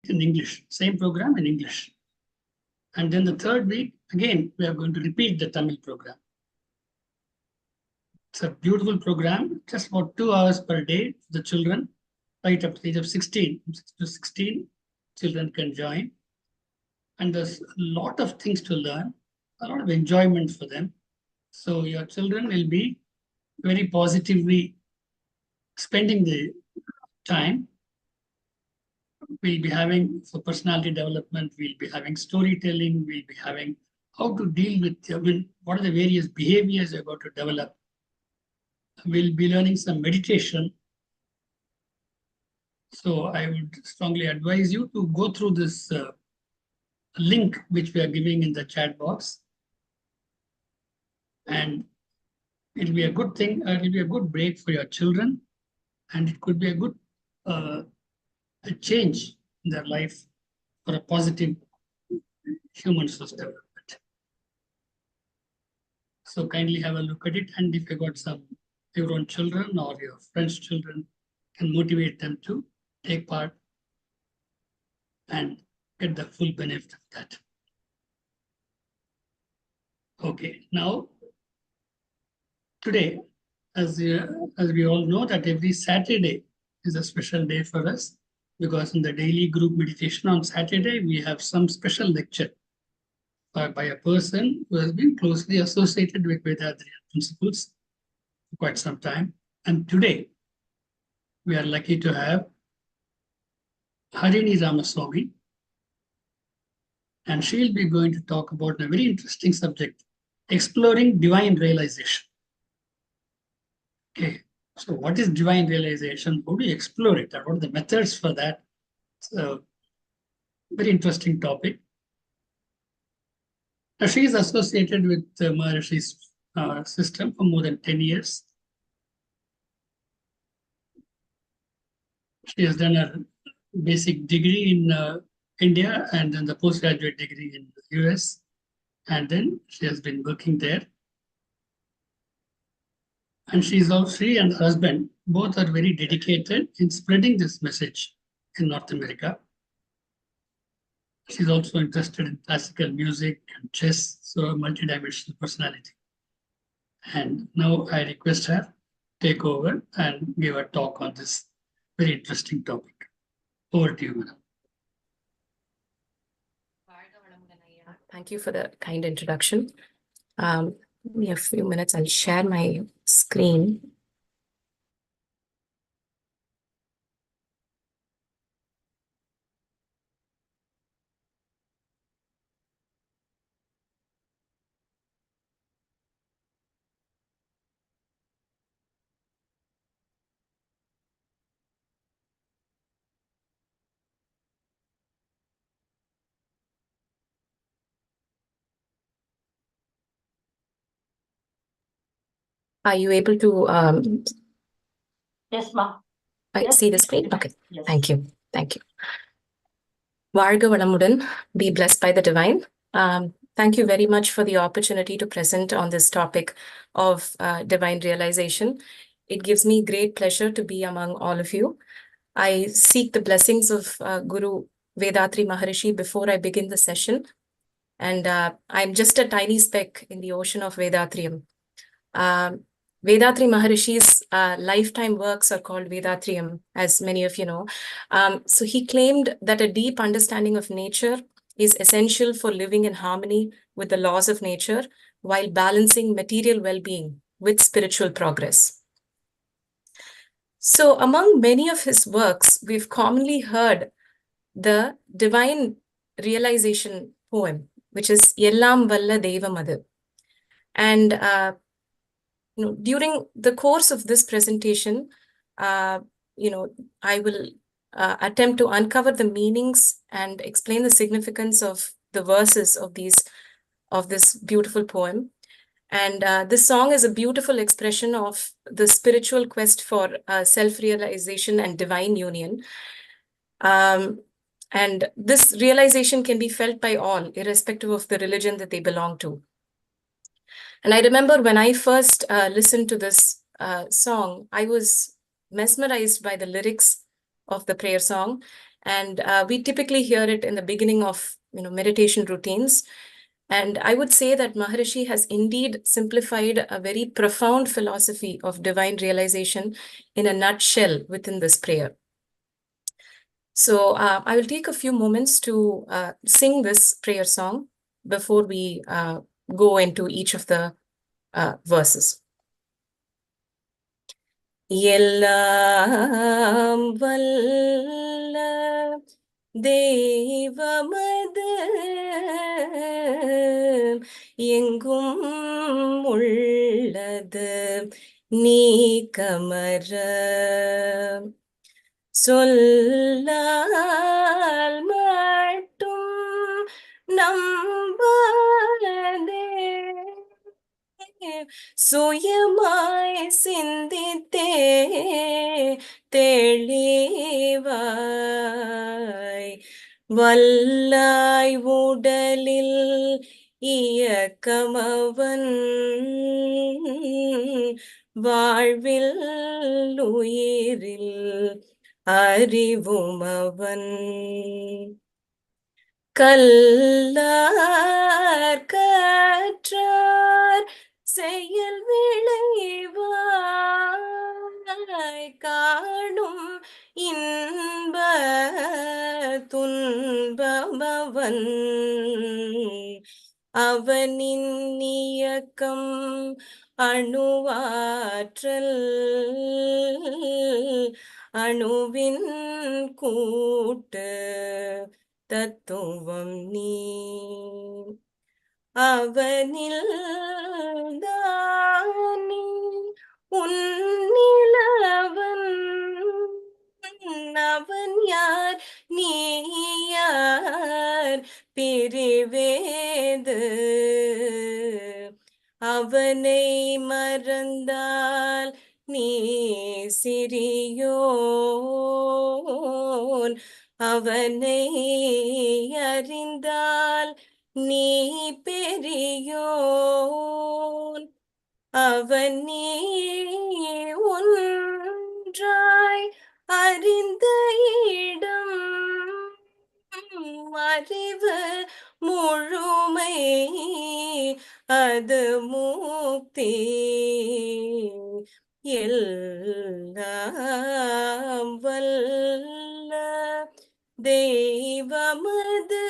in English, same program in English. And then the third week, again, we are going to repeat the Tamil program. It's a beautiful program, just about 2 hours per day for the children, right up to the age of 16. From 6 to 16, children can join. And there's a lot of things to learn, a lot of enjoyment for them. So your children will be very positively spending the time. We'll be having, for personality development, we'll be having storytelling, we'll be having how to deal with, what are the various behaviors you're going to develop. We'll be learning some meditation. So I would strongly advise you to go through this link which we are giving in the chat box. And it'll be a good thing, it'll be a good break for your children. And it could be a good a change in their life for a positive human resource development. So kindly have a look at it. And if you got some your own children or your friends' children, can motivate them to take part and get the full benefit of that. Okay, now today, as we all know, that every Saturday is a special day for us, because in the daily group meditation on Saturday, we have some special lecture by a person who has been closely associated with Vedadriya principles for quite some time. And today, we are lucky to have Harini Ramaswamy, and she'll be going to talk about a very interesting subject, exploring divine realization. Okay, so what is divine realization? How do you explore it? And what are the methods for that? It's a very interesting topic. Now, she is associated with Maharishi's system for more than 10 years. She has done a basic degree in India and then the postgraduate degree in the US. And then she has been working there. And she and her husband both are very dedicated in spreading this message in North America. She's also interested in classical music and chess, so a multidimensional personality. And now I request her to take over and give a talk on this very interesting topic. Over to you, madam. Thank you for the kind introduction. Give me a few minutes, I'll share my screen. Are you able to Yes, ma'am. see the screen? Okay, Yes. Thank you. Thank you. Varga Valamudan, be blessed by the divine. Thank you very much for the opportunity to present on this topic of divine realization. It gives me great pleasure to be among all of you. I seek the blessings of Guru Vethathiri Maharishi before I begin the session. And I'm just a tiny speck in the ocean of Vedathriyam. Vethathiri Maharishi's lifetime works are called Vedathriyam, as many of you know. So he claimed that a deep understanding of nature is essential for living in harmony with the laws of nature while balancing material well-being with spiritual progress. So among many of his works, we've commonly heard the divine realization poem, which is Yellam Valla Devamadu. And during the course of this presentation, I will attempt to uncover the meanings and explain the significance of the verses of this beautiful poem. And this song is a beautiful expression of the spiritual quest for self-realization and divine union. And this realization can be felt by all, irrespective of the religion that they belong to. And I remember when I first listened to this song, I was mesmerized by the lyrics of the prayer song. And we typically hear it in the beginning of meditation routines. And I would say that Maharishi has indeed simplified a very profound philosophy of divine realization in a nutshell within this prayer. So I will take a few moments to sing this prayer song before we go into each of the verses. எல்லாம் வல்ல தெய்வமது எங்கும் உள்ளது நீக்கமற சொல்லால் மட்டும் நம்பாதே சுயமாய் சிந்தித்தே தெளிவாய் வல்லாய் உடலில் இயக்கமவன் வாழ்வில் உயிரில் அறிவுமவன் கல்லார் கற்றார் செயல் விளைவாய் காணும் இன்ப துன்பமவன் அவனின் இயக்கம் அணுவாற்றல் அணுவின் கூட்டு தத்துவம் நீ அவனில் தானே உன்னிலவன் அவன் யார் நீ யார் பிரிவேது அவனை மறந்தால் நீ சிறியோன் அவனை அறிந்தால் நீ பெரியோன் அவன் நீ ஒன்றாய் அறிந்த இடம் அறிவு முழுமை அது முக்தி எல்லாம் வல்ல தெய்வமது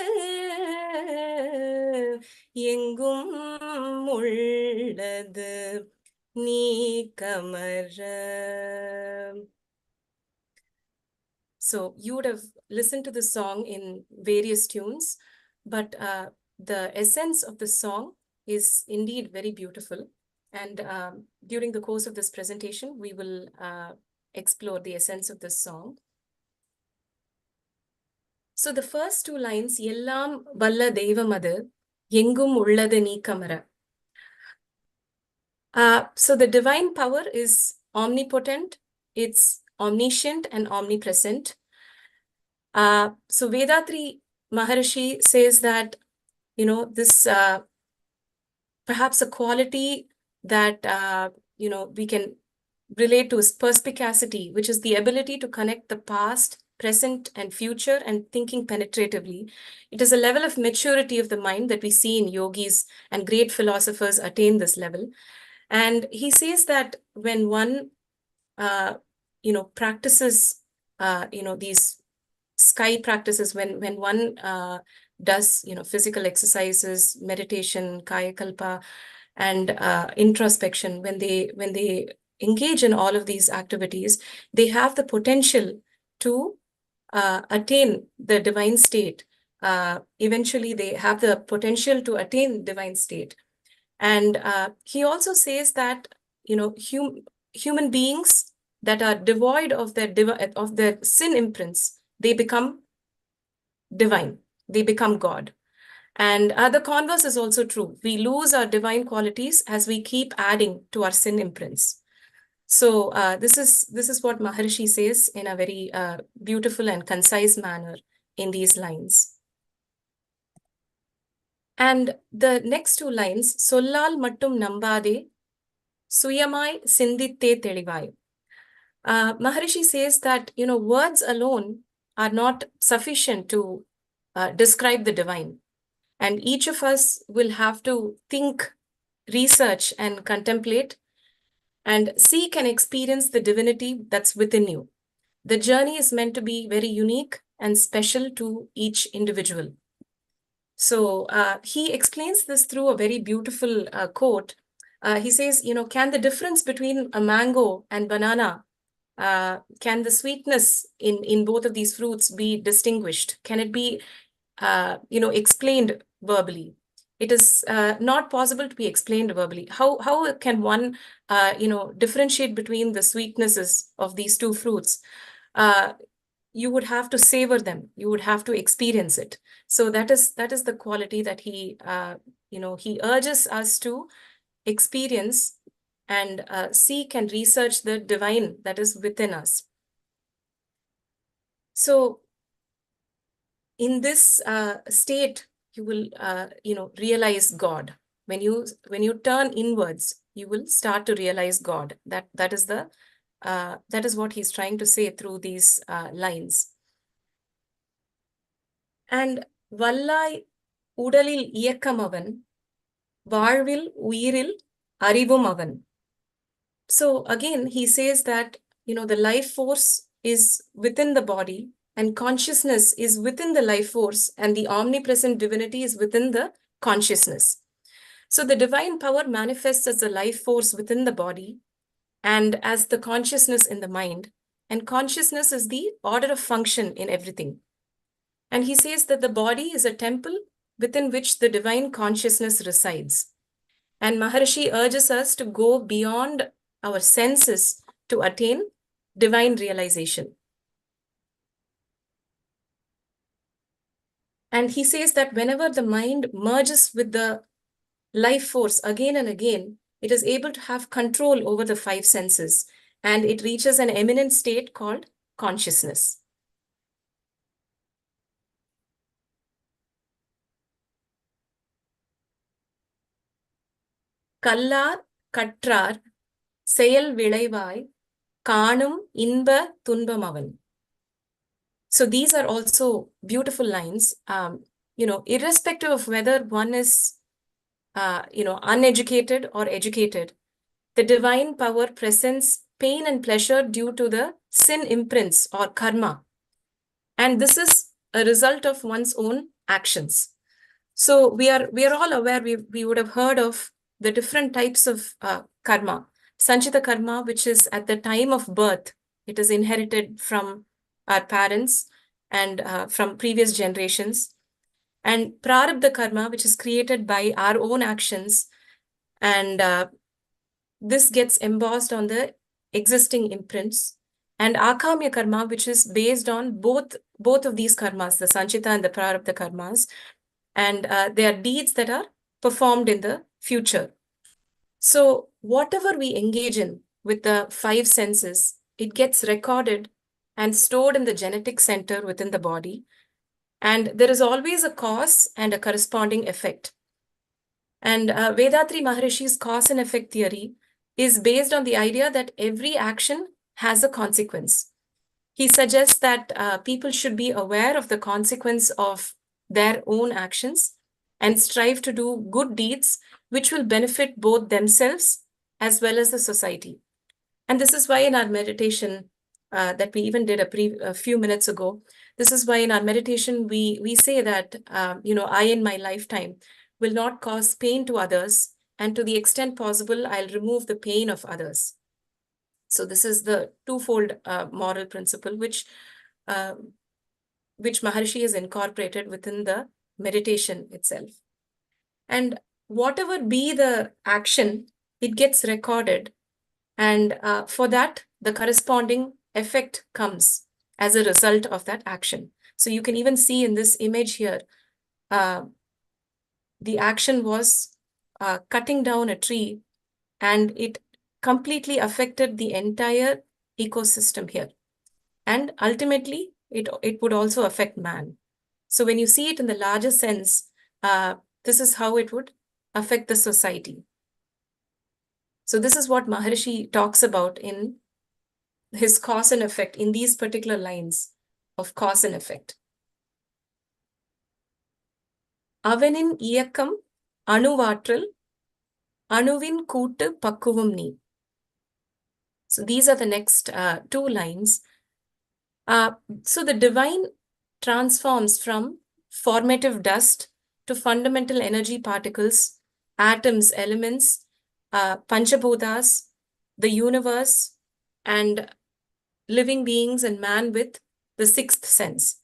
எங்கும் உள்ளது நீக்கமற. So you would have listened to the song in various tunes, but the essence of the song is indeed very beautiful. And during the course of this presentation, we will explore the essence of this song. So the first two lines, Yellam Valla Devamadu, Yengum Ulladu Neekamara. So the divine power is omnipotent, it's omniscient and omnipresent. So Vedatri Maharishi says that, this perhaps a quality that, we can relate to is perspicacity, which is the ability to connect the past, present, and future and thinking penetratively. It is a level of maturity of the mind that we see in yogis, and great philosophers attain this level. And he says that when one, practices, these sky practices, when one does, physical exercises, meditation, kaya kalpa, and introspection, when they engage in all of these activities, they have the potential to attain the divine state. Eventually, they have the potential to attain divine state. And he also says that, human beings that are devoid of their sin imprints, they become divine, they become God. And the converse is also true. We lose our divine qualities as we keep adding to our sin imprints. So this is what Maharishi says in a very beautiful and concise manner in these lines. And the next two lines, Sollal mattum nambade, suyamai sinditte telivai. Maharishi says that, words alone are not sufficient to describe the divine. And each of us will have to think, research, and contemplate and seek and experience the divinity that's within you. The journey is meant to be very unique and special to each individual. So he explains this through a very beautiful quote. He says, can the difference between a mango and banana, can the sweetness in both of these fruits be distinguished? Can it be, explained verbally? It is not possible to be explained verbally. How can one, differentiate between the sweetnesses of these two fruits? You would have to savor them. You would have to experience it. So that is the quality that he, he urges us to experience and seek and research the divine that is within us. So in this state, you will, realize God. When you turn inwards, you will start to realize God. That is what he's trying to say through these lines. And Vallai Udalil Iyakkamavan, Varvil Uiril Arivumavan. So again, he says that, the life force is within the body, and consciousness is within the life force, and the omnipresent divinity is within the consciousness. So the divine power manifests as the life force within the body and as the consciousness in the mind. And consciousness is the order of function in everything. And he says that the body is a temple within which the divine consciousness resides. And Maharishi urges us to go beyond our senses to attain divine realization. And he says that whenever the mind merges with the life force again and again, it is able to have control over the five senses, and it reaches an eminent state called consciousness. Kallar Katrar செயல் விளைவாய் காணும் இன்ப துன்பமவன். So these are also beautiful lines. Irrespective of whether one is, uneducated or educated, the divine power presents pain and pleasure due to the sin imprints or karma. And this is a result of one's own actions. So we are all aware, we would have heard of the different types of karma. Sanchita karma, which is at the time of birth, it is inherited from our parents and from previous generations. And prarabdha karma, which is created by our own actions. And this gets embossed on the existing imprints. And akamya karma, which is based on both of these karmas, the sanchita and the prarabdha karmas. And they are deeds that are performed in the future. So whatever we engage in with the five senses, it gets recorded and stored in the genetic center within the body. And there is always a cause and a corresponding effect. And Vedatri Maharishi's cause and effect theory is based on the idea that every action has a consequence. He suggests that people should be aware of the consequence of their own actions and strive to do good deeds which will benefit both themselves as well as the society. And this is why in our meditation that we even did a few minutes ago, this is why in our meditation we say that, I in my lifetime will not cause pain to others, and to the extent possible, I'll remove the pain of others. So this is the twofold moral principle which Maharishi has incorporated within the meditation itself. And whatever be the action, it gets recorded. And for that, the corresponding effect comes as a result of that action. So you can even see in this image here, the action was cutting down a tree, and it completely affected the entire ecosystem here. And ultimately, it would also affect man. So when you see it in the larger sense, this is how it would affect the society. So this is what Maharishi talks about in his cause and effect in these particular lines of cause and effect. Avanin iyakam anuvatril, anuvin kootu pakkuvam ni. So these are the next two lines. So the divine transforms from formative dust to fundamental energy particles, atoms, elements, panchabhutas, the universe, and living beings and man with the sixth sense.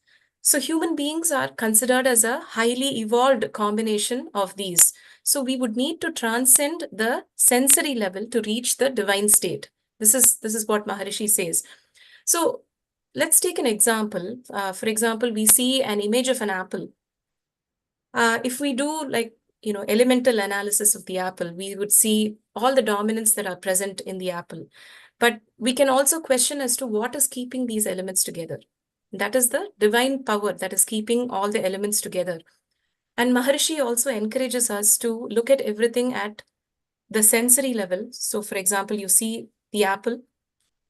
So human beings are considered as a highly evolved combination of these. So we would need to transcend the sensory level to reach the divine state. This is what Maharishi says. So let's take an example. For example, we see an image of an apple. If we do elemental analysis of the apple, we would see all the dominants that are present in the apple. But we can also question as to what is keeping these elements together. That is the divine power that is keeping all the elements together. And Maharishi also encourages us to look at everything at the sensory level. So for example, you see the apple,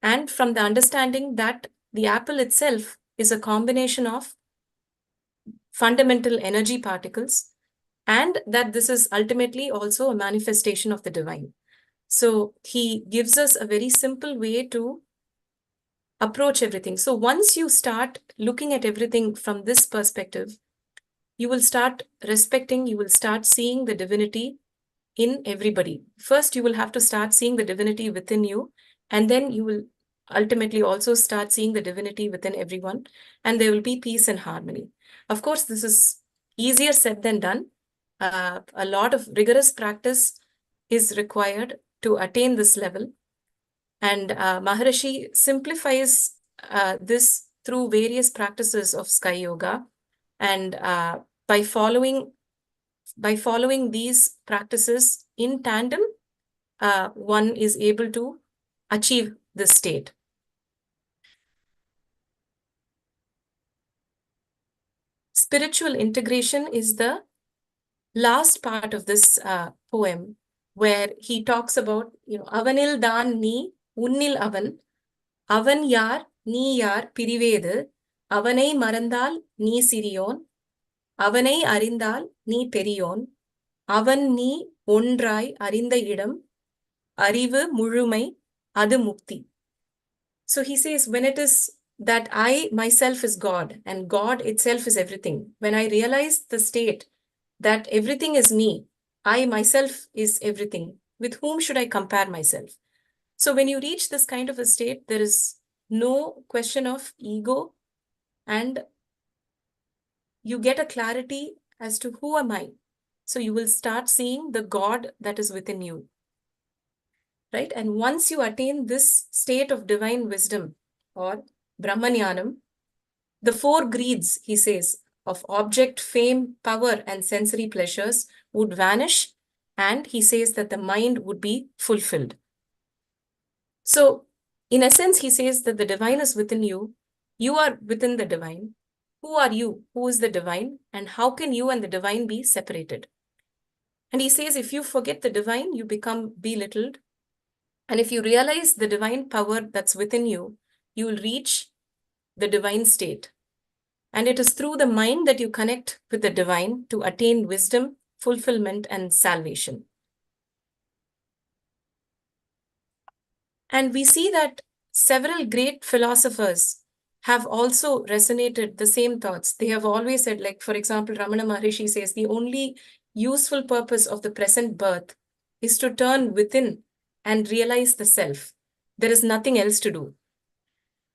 and from the understanding that the apple itself is a combination of fundamental energy particles, and that this is ultimately also a manifestation of the divine. So he gives us a very simple way to approach everything. So once you start looking at everything from this perspective, you will start respecting, you will start seeing the divinity in everybody. First, you will have to start seeing the divinity within you, and then you will ultimately also start seeing the divinity within everyone, and there will be peace and harmony. Of course, this is easier said than done. A lot of rigorous practice is required to attain this level. And Maharishi simplifies this through various practices of Sky Yoga. And by following these practices in tandem, one is able to achieve this state. Spiritual integration is the last part of this poem, where he talks about, avanil dan ni unnil avan yar ni yar pirivedu, avanai marandal ni siriyon, avanai arindal ni periyon, avan ni ondrai arinda idam, arivu muzhumai adu mukti. So he says, when it is that I myself is God and God itself is everything, when I realize the state that everything is me, I myself is everything, with whom should I compare myself? So when you reach this kind of a state, there is no question of ego, and you get a clarity as to who am I. So you will start seeing the God that is within you, right? And once you attain this state of divine wisdom or Brahmanyanam, the four greeds, he says, of object, fame, power, and sensory pleasures would vanish, and he says that the mind would be fulfilled. So, in essence, he says that the divine is within you. You are within the divine. Who are you? Who is the divine? And how can you and the divine be separated? And he says, if you forget the divine, you become belittled. And if you realize the divine power that's within you, you will reach the divine state. And it is through the mind that you connect with the divine to attain wisdom, fulfillment, and salvation. And we see that several great philosophers have also resonated the same thoughts. They have always said, like, for example, Ramana Maharishi says, the only useful purpose of the present birth is to turn within and realize the self. There is nothing else to do.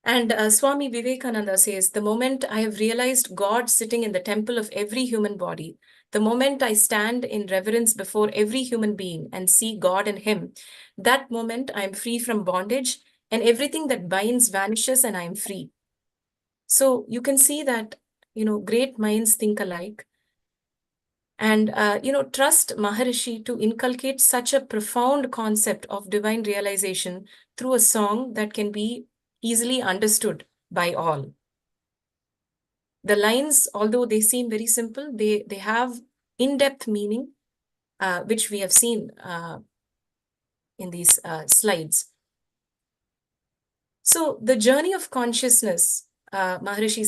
And Swami Vivekananda says, the moment I have realized God sitting in the temple of every human body, the moment I stand in reverence before every human being and see God in him, that moment I am free from bondage, and everything that binds vanishes and I am free. So you can see that, great minds think alike. And, trust Maharishi to inculcate such a profound concept of divine realization through a song that can be easily understood by all. The lines, although they seem very simple, they have in-depth meaning, which we have seen in these slides. So the journey of consciousness Maharishi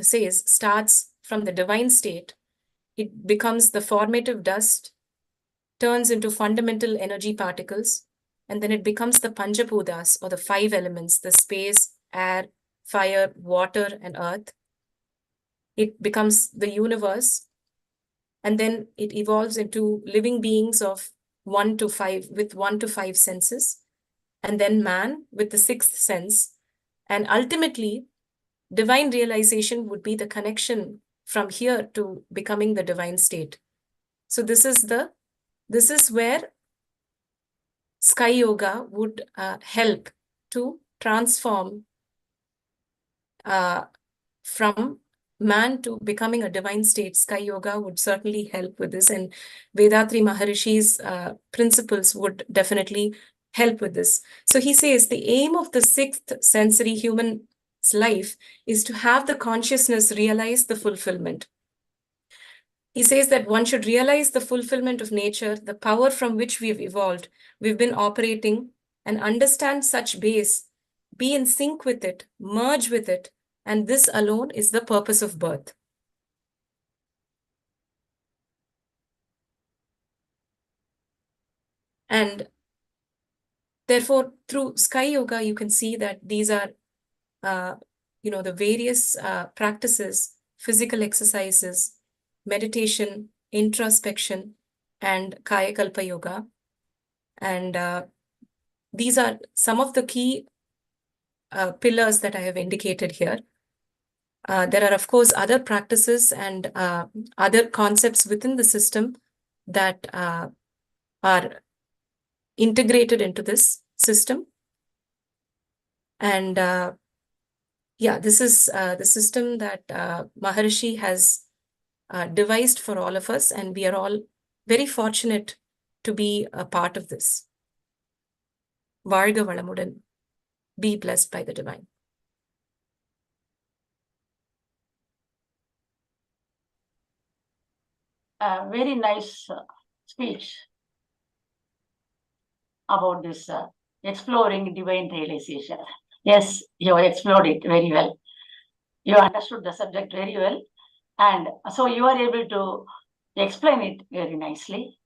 says, starts from the divine state. It becomes the formative dust, turns into fundamental energy particles, and then it becomes the Panchapudas, or the 5 elements, the space, air, fire, water, and earth. It becomes the universe, and then it evolves into living beings of 1 to 5, with 1 to 5 senses, and then man with the 6th sense. And ultimately, divine realization would be the connection from here to becoming the divine state. So this is where Sky Yoga would help to transform from man to becoming a divine state. Sky Yoga would certainly help with this, and Vethathiri Maharishi's principles would definitely help with this. So he says the aim of the 6th sensory human's life is to have the consciousness realize the fulfillment. He says that one should realize the fulfillment of nature, the power from which we've evolved, we've been operating, and understand such base, be in sync with it, merge with it, and this alone is the purpose of birth. And therefore, through Sky Yoga, you can see that these are, the various practices, physical exercises, meditation, introspection, and Kaya Kalpa Yoga. And these are some of the key pillars that I have indicated here. There are, of course, other practices and other concepts within the system that are integrated into this system. And this is the system that Maharishi has devised for all of us, and we are all very fortunate to be a part of this. Varga Valamudan. Be blessed by the divine. Very nice speech about this exploring divine realization. Yes, you explored it very well. You understood the subject very well. And so you are able to explain it very nicely.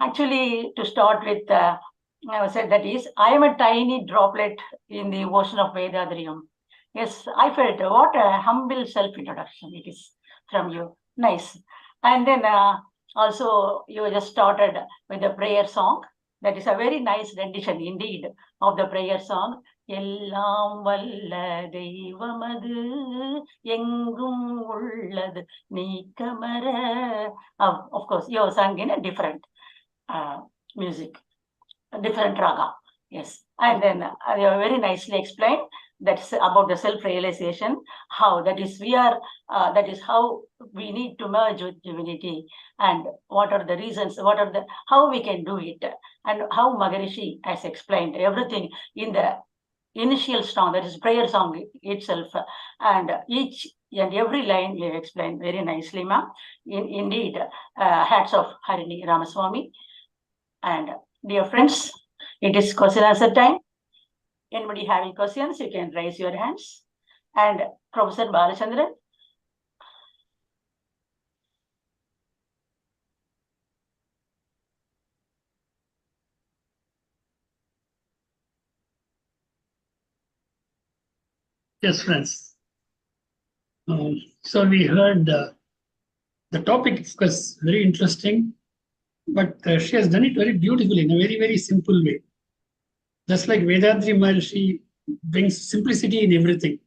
Actually, to start with, I said that is, I am a tiny droplet in the ocean of Vedadriyam. Yes, I felt what a humble self-introduction it is from you. Nice. And then also you just started with the prayer song. That is a very nice rendition indeed of the prayer song. Ellam valla deivamadu engum ulladu neekamara. Of course, you have sung in a different music, a different raga. Yes. And then you have very nicely explained that's about the self-realization, how that is that is how we need to merge with divinity, and what are the reasons, how we can do it, and how Maharishi has explained everything in the initial song, that is prayer song itself, and each and every line you have explained very nicely, ma'am. Indeed, hats off, Harini, Ramaswamy. And dear friends, it is question answer time. Anybody having questions, you can raise your hands. And Professor Balachandran. Yes, friends. So we heard the topic, of course, very interesting, but she has done it very beautifully in a very, very simple way. Just like Vethathiri Maharshi brings simplicity in everything.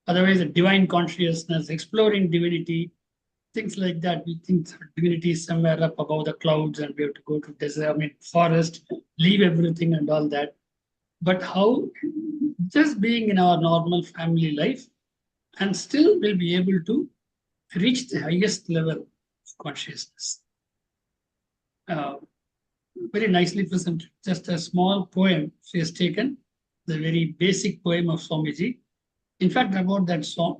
Otherwise, the divine consciousness, exploring divinity, things like that. We think divinity is somewhere up above the clouds and we have to go to desert, forest, leave everything and all that. But how just being in our normal family life and still will be able to reach the highest level of consciousness. Very nicely presented. Just a small poem she has taken, the very basic poem of Swamiji. In fact, about that song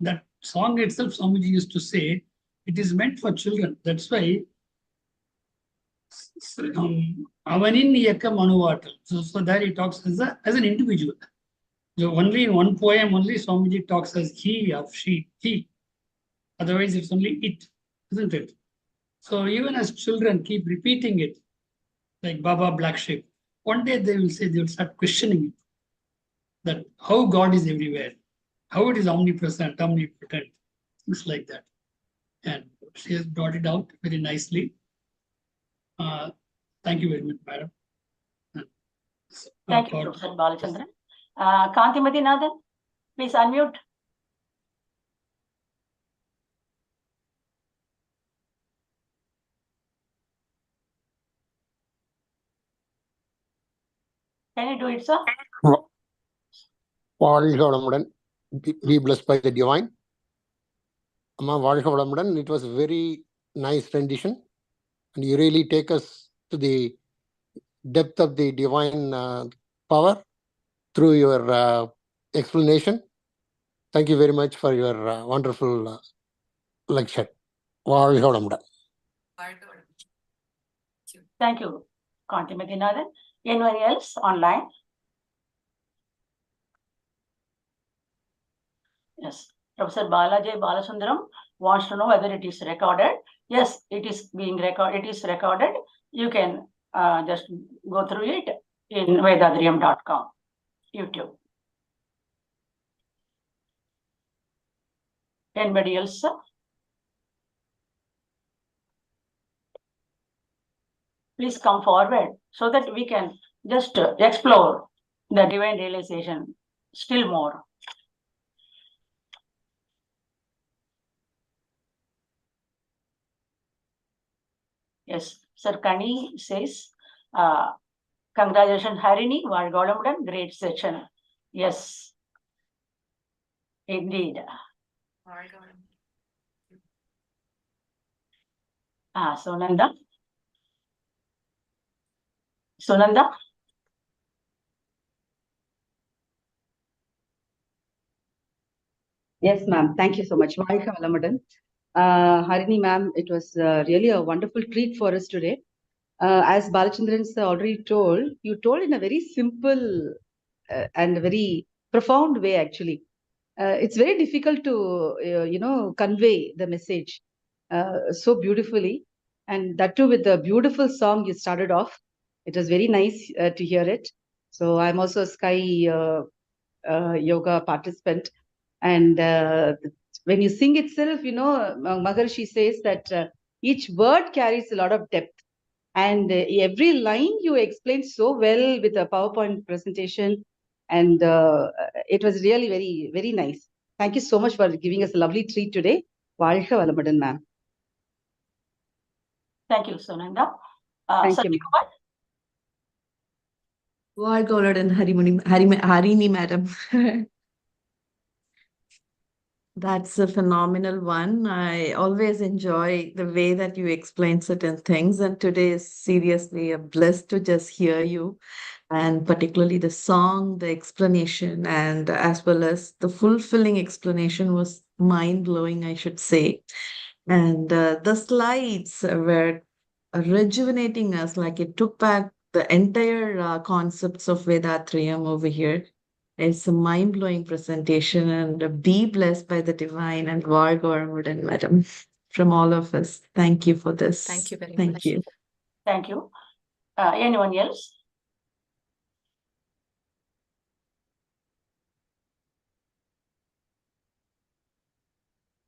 itself, Swamiji used to say, it is meant for children. That's why Avanin Yakam Anuvatal. So there he talks as an individual. So only in one poem, only Swamiji talks as he of she, he. Otherwise, it's only it, isn't it? So even as children keep repeating it, like Baba Black Sheep, one day they will start questioning it, that how God is everywhere, how it is omnipresent, omnipotent, things like that. And she has brought it out very nicely. Thank you very much, madam. Thank you, Professor Balachandran. Kantimati Nathan, please unmute. Can you do it, sir? வாழ்க வளமுடன். Be blessed by the divine. Amma வாழ்க வளமுடன். It was a very nice rendition, and you really take us to the depth of the divine power through your explanation. Thank you very much for your wonderful lecture. வாழ்க வளமுடன். Thank you, Kantimati Nathan. Anyone else online? Yes. Professor Balaji Balasundaram wants to know whether it is recorded. Yes, it is being recorded. It is recorded. You can just go through it in vedadriyam.com, YouTube. Anybody else? Please come forward so that we can just explore the divine realization still more. Yes, Sir Kani says, congratulations, Harini, Valgolamudan, great session. Yes, indeed. Sunanda. Sunanda. Yes, ma'am. Thank you so much. Valka Valamadan. Harini, ma'am, it was really a wonderful treat for us today. As Balachandran sir already told, you told in a very simple and very profound way, actually. It's very difficult to, convey the message so beautifully. And that too with the beautiful song you started off. It was very nice to hear it. So I'm also a Sky Yoga participant. And when you sing itself, Maharshi says that each word carries a lot of depth. And every line you explained so well with a PowerPoint presentation. And it was really very, very nice. Thank you so much for giving us a lovely treat today. Valka Valamadan, ma'am. Thank you, Sunanda. Thank you. Valka Valamadan, Harini, madam. That's a phenomenal one. I always enjoy the way that you explain certain things, and today is seriously a bliss to just hear you, and particularly the song, the explanation, and as well as the fulfilling explanation was mind-blowing, I should say. And the slides were rejuvenating us, like it took back the entire concepts of Vedatriyam over here. It's a mind-blowing presentation, and be blessed by the divine and Vargavaramudin, madam, from all of us. Thank you for this. Thank you very much. Thank you. Thank you. Anyone else?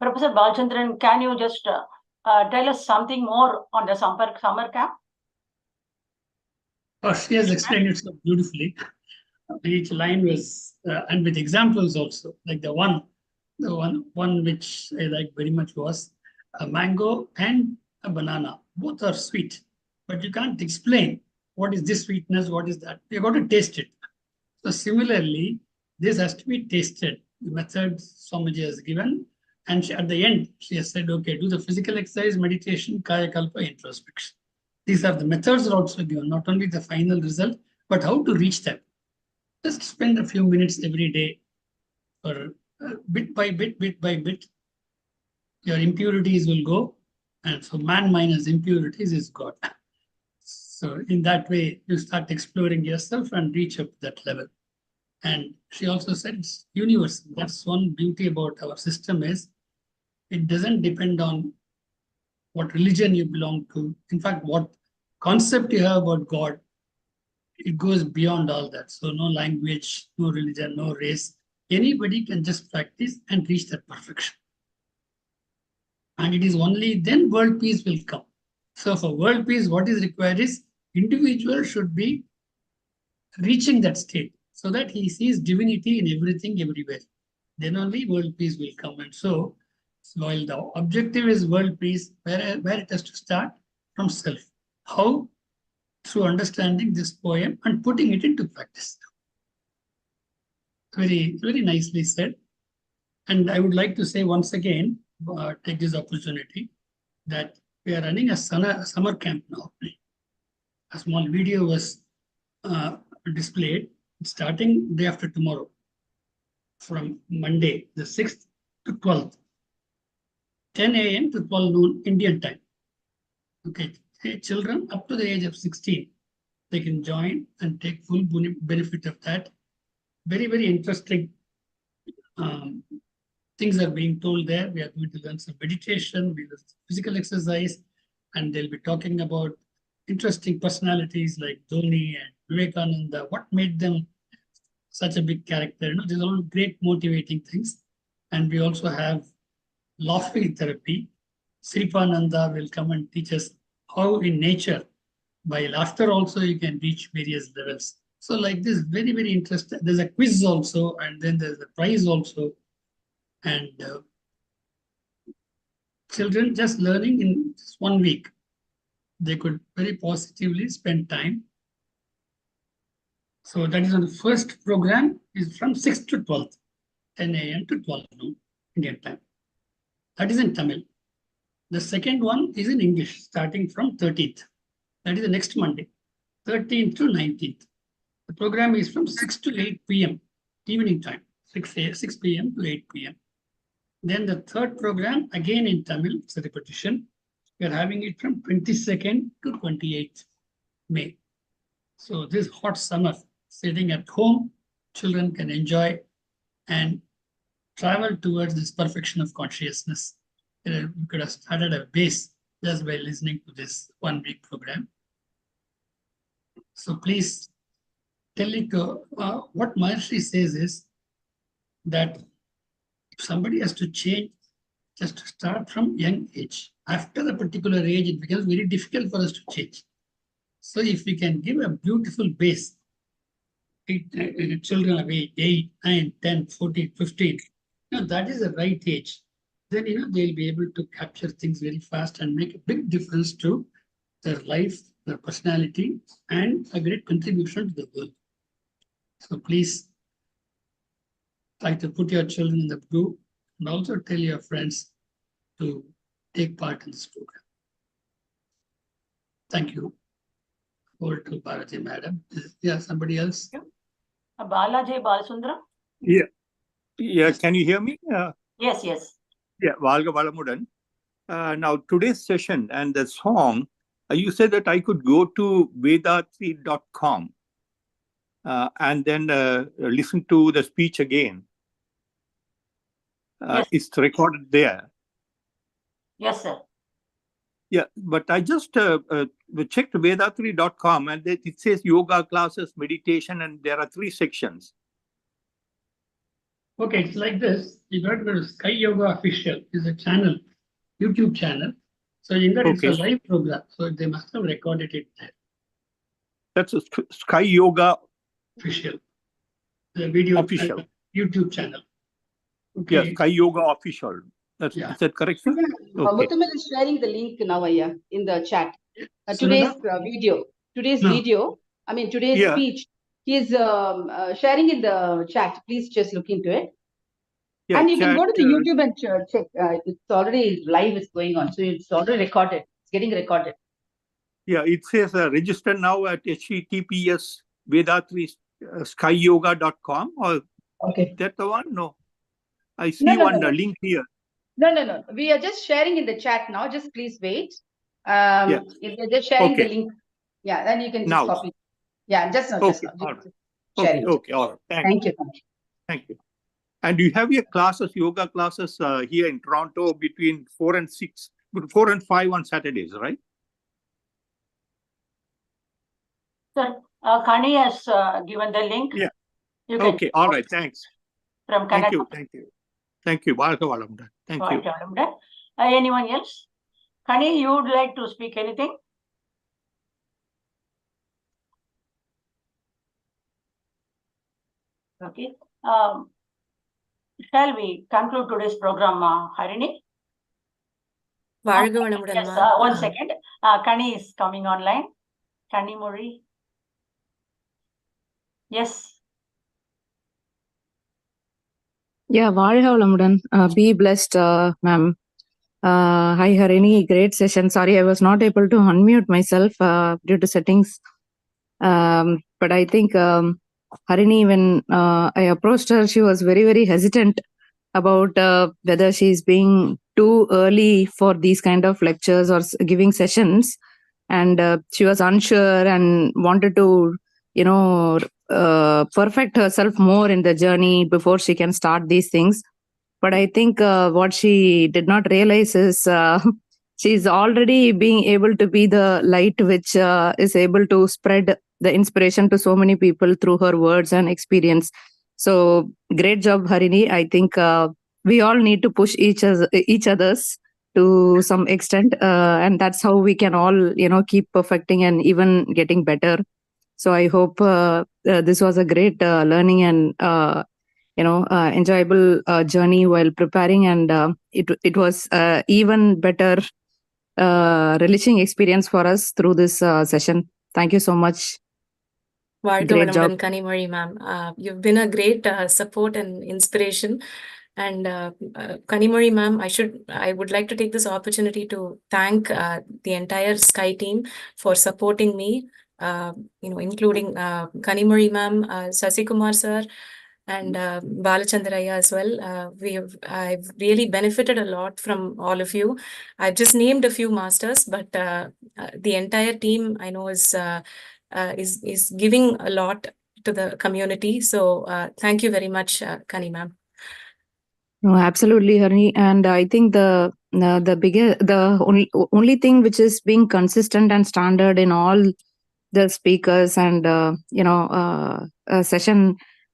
Professor Balachandran, can you just tell us something more on the summer camp? Oh, she has explained it so beautifully. Each line was, and with examples also, like the one which I like very much was a mango and a banana. Both are sweet, but you can't explain what is this sweetness, what is that. You got to taste it. So similarly, this has to be tasted. The method Swamiji has given, and at the end, she has said, okay, do the physical exercise, meditation, kaya kalpa, introspection. These are the methods are also given, not only the final result, but how to reach them. Just spend a few minutes every day, or bit by bit, your impurities will go. And so man minus impurities is God. So in that way, you start exploring yourself and reach up that level. And she also said it's universal. That's one beauty about our system is it doesn't depend on what religion you belong to. In fact, what concept you have about God, it goes beyond all that. So no language, no religion, no race. Anybody can just practice and reach that perfection. And it is only then world peace will come. So for world peace, what is required is individual should be reaching that state so that he sees divinity in everything, everywhere. Then only world peace will come. And so while the objective is world peace, where it has to start from self. How? Through understanding this poem and putting it into practice. Very, very nicely said. And I would like to say once again, take this opportunity that we are running a summer camp now. A small video was displayed starting day after tomorrow from Monday, the 6th to 12th, 10 a.m. to 12 noon Indian time. Okay, children up to the age of 16, they can join and take full benefit of that. Very, very interesting things are being told there. We are going to learn some meditation, we will physical exercise, and they'll be talking about interesting personalities like Dhoni and Vivekananda, what made them such a big character. You know, these are all great motivating things. And we also have laughing therapy. Sripananda will come and teach us how in nature, by laughter also you can reach various levels. So like this, very, very interesting. There's a quiz also, and then there's a prize also. And children just learning in just 1 week, they could very positively spend time. So that is on the first program is from 6th to 12th, 10 a.m. to 12 noon Indian time. That is in Tamil. The second one is in English, starting from 13th. That is the next Monday, 13th to 19th. The program is from 6 to 8 p.m. evening time, 6 p.m. to 8 p.m. Then the third program, again in Tamil, it's a repetition. We are having it from 22nd to 28th May. So this hot summer, sitting at home, children can enjoy and travel towards this perfection of consciousness. We could have started a base just by listening to this 1 week program. So please tell it to, what Maharshi says is that if somebody has to change, just to start from young age. After a particular age, it becomes very difficult for us to change. So if we can give a beautiful base, children of 8, 9, 10, 14, 15, that is the right age. Then, they'll be able to capture things very fast and make a big difference to their life, their personality, and a great contribution to the world. So please try to put your children in the group and also tell your friends to take part in this program. Thank you. Over to Bharati Madam. Yeah, somebody else? Balaji Balasundram? Yeah. Can you hear me? Yes. Yeah, Valga Valamudan. Now, today's session and the song, you said that I could go to vedatri.com and then listen to the speech again. Yes. It's recorded there. Yes, sir. Yeah, but I just checked vedatri.com and it says yoga classes, meditation, and there are 3 sections. Okay, it's like this. You got to go to SKYYOGA Official, is a channel, YouTube channel. So in that it's a live program. So they must have recorded it there. That's a SKYYOGA Official. The video official YouTube channel. Okay. Yeah, SKYYOGA Official. Is that correct, sir? Okay. Muthamal is sharing the link now, Aya, in the chat. Today's video, I mean today's speech, he is sharing in the chat. Please just look into it. Yeah, and you can go to the YouTube and check. It's already live is going on. So it's already recorded. It's getting recorded. Yeah, it says register now at https vedatri.skyyoga.com or that the one? No. I see No. link here. No. We are just sharing in the chat now. Just please wait. If they're just sharing the link. Yeah, then you can just copy. Yeah, just now. Okay, all right. sharing. Okay, all right. Thank you. Thank you. And you have your classes, yoga classes here in Toronto between 4 and 5 on Saturdays, right? Sir, Kani has given the link. Yeah. You can Okay, all right. Thanks. from Thank Kannada. you. Thank you. Thank you. Thank you. Anyone else? Kani, you would like to speak anything? Okay. Shall we conclude today's program, Harini? வாழ்க வளமுடன் Yes, ma'am. one second. Kani is coming online. Kani Mori. Yes. Yeah, வாழ்க வளமுடன். Be blessed, ma'am. Hi, Harini. Great session. Sorry, I was not able to unmute myself due to settings. But I think Harini, when I approached her, she was very, very hesitant about whether she's being too early for these kind of lectures or giving sessions. And she was unsure and wanted to, perfect herself more in the journey before she can start these things. But I think what she did not realize is she's already being able to be the light which is able to spread the inspiration to so many people through her words and experience. So great job, Harini. I think we all need to push each others to some extent, and that's how we can all keep perfecting and even getting better. So I hope this was a great learning and enjoyable journey while preparing, and it was even better relishing experience for us through this session. Thank you so much. வாழ்க Great job. வளமுடன் Kanimozhi ma'am. You've been a great support and inspiration. And Kanimozhi ma'am, I would like to take this opportunity to thank the entire Sky team for supporting me, including Kanimozhi ma'am, Sasikumar sir, and Balachandraya as well. I've really benefited a lot from all of you. I've just named a few masters, but the entire team I know is giving a lot to the community. So thank you very much, Kani ma'am. No, absolutely, Harini. And I think the only thing which is being consistent and standard in all the speakers and session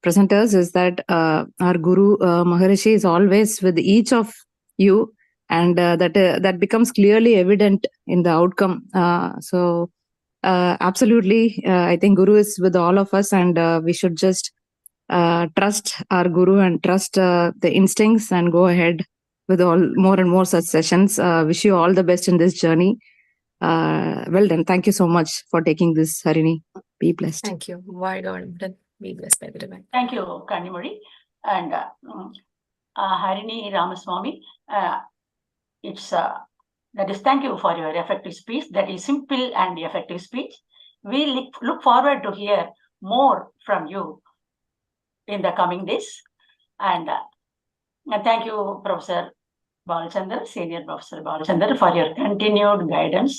presenters is that our Guru Maharishi is always with each of you, and that becomes clearly evident in the outcome. So absolutely, I think Guru is with all of us, and we should just trust our Guru and trust the instincts and go ahead with more and more such sessions. Wish you all the best in this journey. Well done. Thank you so much for taking this, Harini. Be blessed. Thank you. வாழ்க வளமுடன். Be blessed by the divine. Thank you, Kanimozhi. And Harini Ramaswamy, thank you for your effective speech. That is simple and effective speech. We look forward to hear more from you in the coming days. And thank you, Professor Balachandra, Senior Professor Balachandra, for your continued guidance.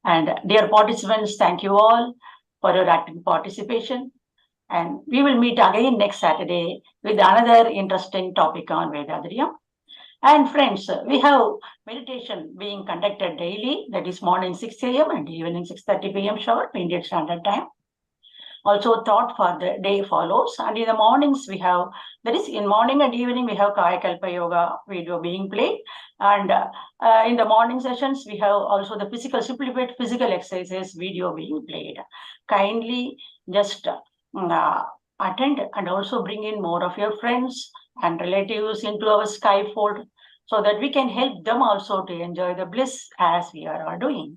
And dear participants, thank you all for your active participation. And we will meet again next Saturday with another interesting topic on Vedadriyam. And friends, we have meditation being conducted daily, that is morning 6 a.m. and evening 6:30 p.m. sharp, Indian Standard Time. Also, thought for the day follows. And in the mornings, in morning and evening, we have SKYYOGA video being played. And in the morning sessions, we have also the simplified physical exercises video being played. Kindly just attend and also bring in more of your friends and relatives into our Skyfold so that we can help them also to enjoy the bliss as we are all doing.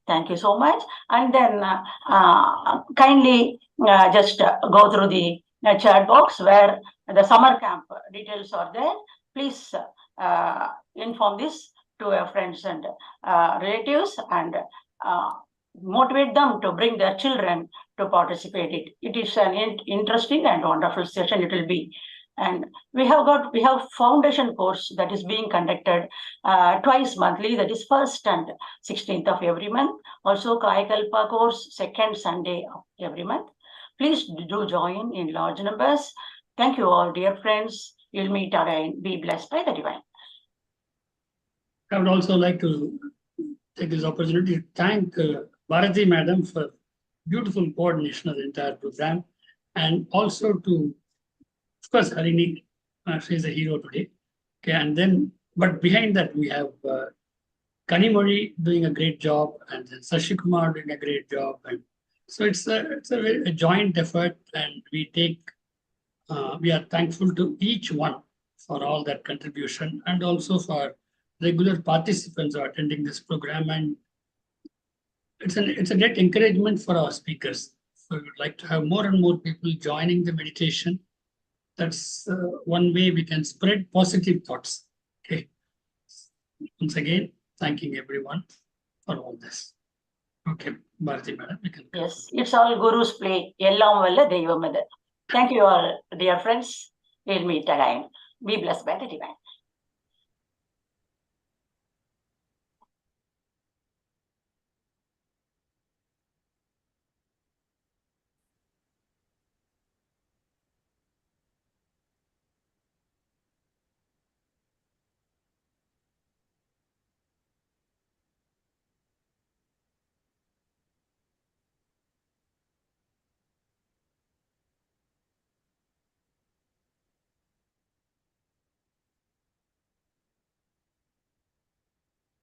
Thank you so much. And then kindly just go through the chat box where the summer camp details are there. Please inform this to your friends and relatives and motivate them to bring their children to participate. It is an interesting and wonderful session it will be. And we have foundation course that is being conducted twice monthly, that is 1st and 16th of every month. Also Kayakalpa course, 2nd Sunday of every month. Please do join in large numbers. Thank you all, dear friends. You'll meet again. Be blessed by the divine. I would also like to take this opportunity to thank Bharati Madam for beautiful coordination of the entire program, and also to, of course, Harini. She's a hero today. Okay, and then, but behind that, we have Kanimori doing a great job, and then Sashi Kumar doing a great job, and so it's a joint effort, and we are thankful to each one for all that contribution, and also for regular participants who are attending this program. And it's a great encouragement for our speakers. So we would like to have more and more people joining the meditation. That's one way we can spread positive thoughts. Okay. Once again, thanking everyone for all this. Okay, Bharati Madam, we can. Yes, it's all Guru's play. Ellam valla Deivamadu. Thank you all, dear friends. We'll meet again. Be blessed by the divine.